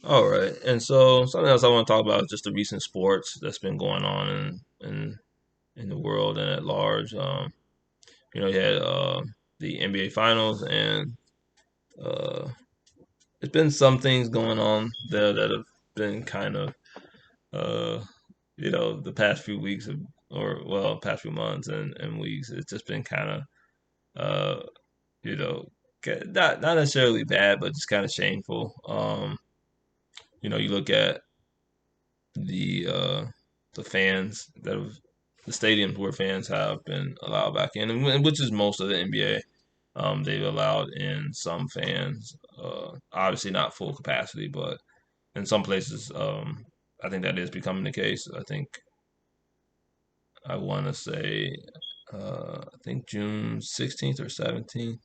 All right, and so something else I want to talk about is just the recent sports that's been going on in the world and at large. You had the NBA Finals, and uh, there's been some things going on there that have been kind of uh, the past few weeks of, or well, past few months and weeks. It's just been kind of uh, you know, not necessarily bad, but just kind of shameful. You look at the uh, the fans that have the stadiums where fans have been allowed back in, and which is most of the NBA. They've allowed in some fans, obviously not full capacity, but in some places, I think that is becoming the case. I think I want to say, I think June 16th or 17th.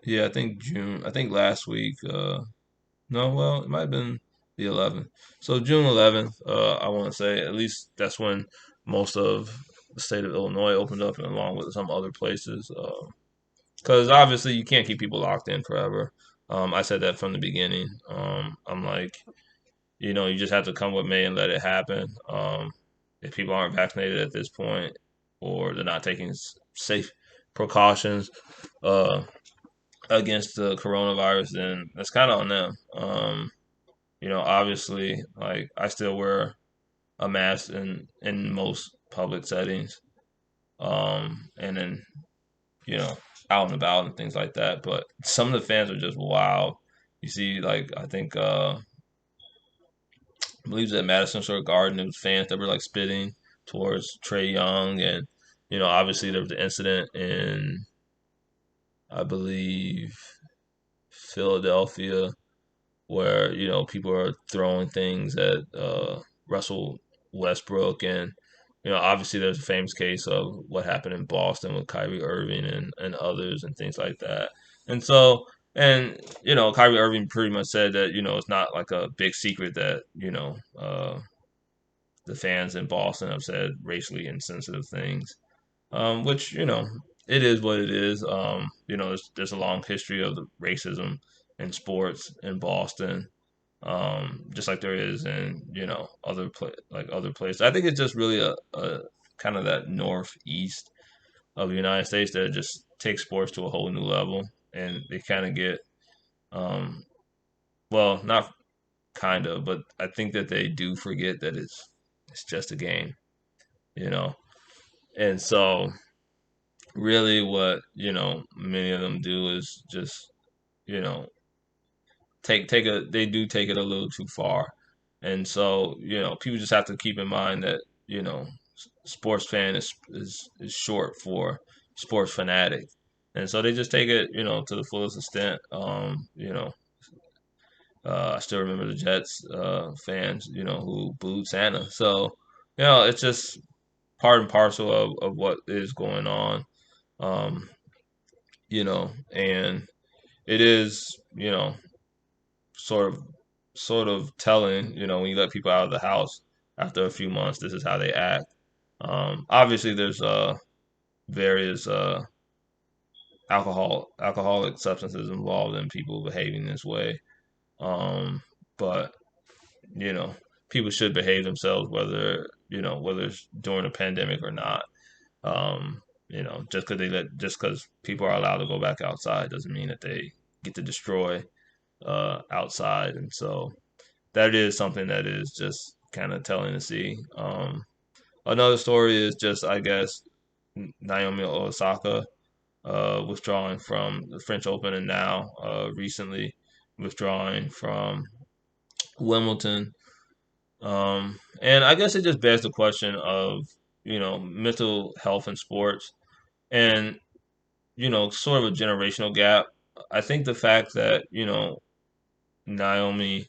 Yeah, I think June. I think last week. No, well, it might have been the 11th. So June 11th, I want to say at least that's when most of the state of Illinois opened up, and along with some other places. Because obviously you can't keep people locked in forever. I said that from the beginning. I'm like, you just have to come with me and let it happen. If people aren't vaccinated at this point, or they're not taking safe precautions uh, against the coronavirus, then that's kind of on them. Obviously, like I still wear a mask in most public settings, and then you know out and about and things like that. But some of the fans are just wild. You see, like I think I believe it was at Madison Square Garden. It was fans that were like spitting towards Trae Young, and obviously there was the incident in I believe Philadelphia where people are throwing things at Russell Westbrook, and obviously there's a famous case of what happened in Boston with Kyrie Irving and others and things like that. And so, and Kyrie Irving pretty much said that it's not like a big secret that the fans in Boston have said racially insensitive things, which it is what it is. There's a long history of the racism in sports in Boston, just like there is in other places. I think it's just really a kind of that northeast of the United States that just takes sports to a whole new level, and they kind of get um, well, not kind of, but I think that they do forget that it's just a game, you know, and so really what many of them do is just you know take a they do take it a little too far, and so people just have to keep in mind that sports fan is short for sports fanatic, and so they just take it to the fullest extent. I still remember the Jets fans who booed Santa, so it's just part and parcel of what is going on. um, and it is sort of telling, when you let people out of the house after a few months, this is how they act. Obviously, there's various alcoholic substances involved in people behaving this way. Um, but you know, people should behave themselves whether it's during a pandemic or not. Just because people are allowed to go back outside doesn't mean that they get to destroy outside, and so that is something that is just kind of telling to see. Another story is just, I guess, Naomi Osaka withdrawing from the French Open, and now recently withdrawing from Wimbledon. And I guess it just bears the question of mental health in sports, and sort of a generational gap. I think the fact that Naomi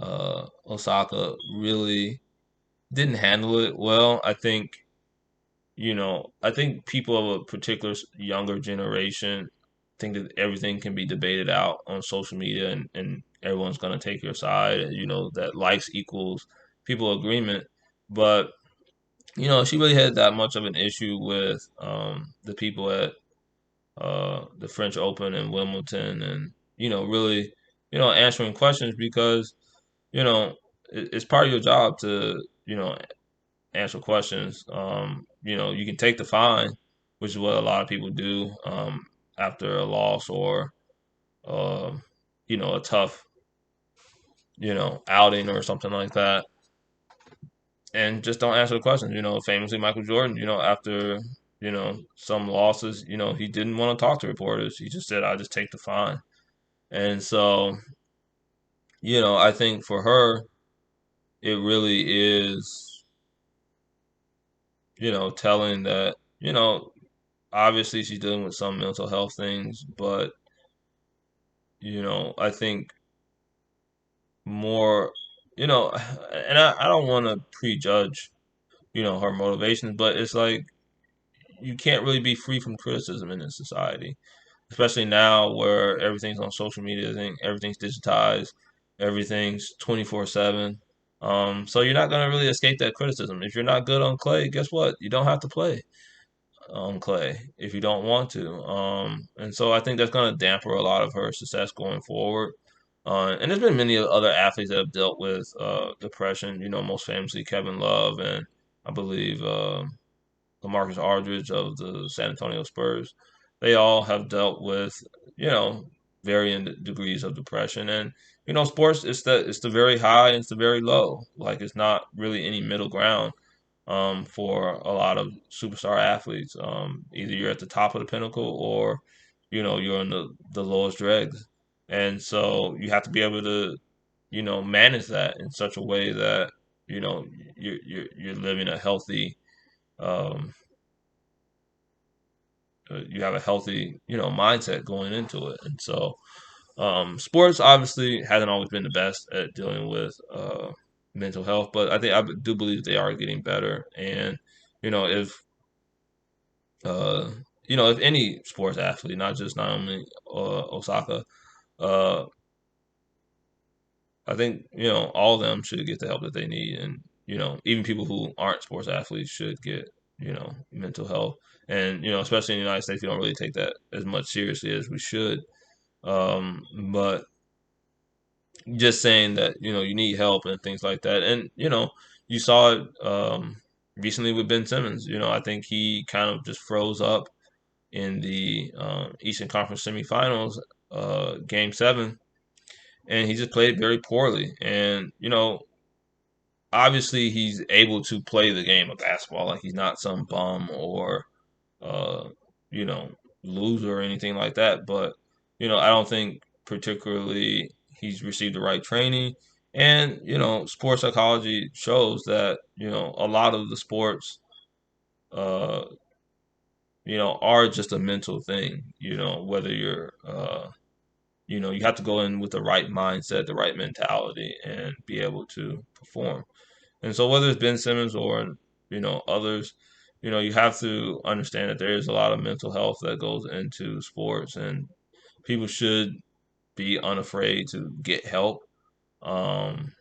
Osaka really didn't handle it well. I think people of a particular younger generation think that everything can be debated out on social media, and everyone's going to take your side. That likes equals people agreement. But, she really had that much of an issue with the people at the French Open and Wimbledon, and, really. answering questions because, it's part of your job to, answer questions. You can take the fine, which is what a lot of people do after a loss or, um, a tough, outing or something like that, and just don't answer the questions. Famously Michael Jordan, after, some losses, he didn't want to talk to reporters. He just said, "I just take the fine." And so, I think for her, it really is, telling that, obviously she's dealing with some mental health things, but, I think more, and I don't want to prejudge, her motivations, but it's like you can't really be free from criticism in this society, especially now where everything's on social media, everything's digitized, everything's 24/7. So you're not gonna really escape that criticism. If you're not good on clay, guess what? You don't have to play on clay if you don't want to. And so I think that's going to damper a lot of her success going forward. And there's been many other athletes that have dealt with depression. Most famously Kevin Love and I believe LaMarcus Aldridge of the San Antonio Spurs. They all have dealt with you know varying degrees of depression. And sports, it's the very high and it's the very low. Like it's not really any middle ground for a lot of superstar athletes. Either you're at the top of the pinnacle or, you're in the lowest dregs. And so you have to be able to, manage that in such a way that, you know, you're living a healthy, um, you have a healthy, mindset going into it. And so, sports obviously hasn't always been the best at dealing with mental health, but I do believe they are getting better. And you know, if uh, if any sports athlete, not just Naomi Osaka, uh, I think all of them should get the help that they need, and even people who aren't sports athletes should get mental health. And especially in the United States, we don't really take that as much seriously as we should. But just saying that you need help and things like that, and you saw it recently with Ben Simmons. I think he kind of just froze up in the Eastern Conference semifinals, Game 7, and he just played very poorly. And obviously he's able to play the game of basketball. Like he's not some bum or uh, you know loser or anything like that. But I don't think particularly he's received the right training. And sports psychology shows that a lot of the sports uh, are just a mental thing. Whether you're you have to go in with the right mindset, the right mentality, and be able to perform. And so whether it's Ben Simmons or others, you have to understand that there is a lot of mental health that goes into sports, and people should be unafraid to get help. Um,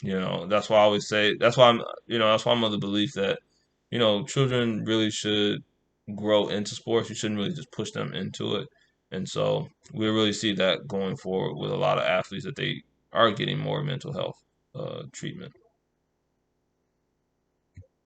that's why I always say that's why I'm of the belief that children really should grow into sports. You shouldn't really just push them into it. And so we really see that going forward with a lot of athletes that they are getting more mental health treatment.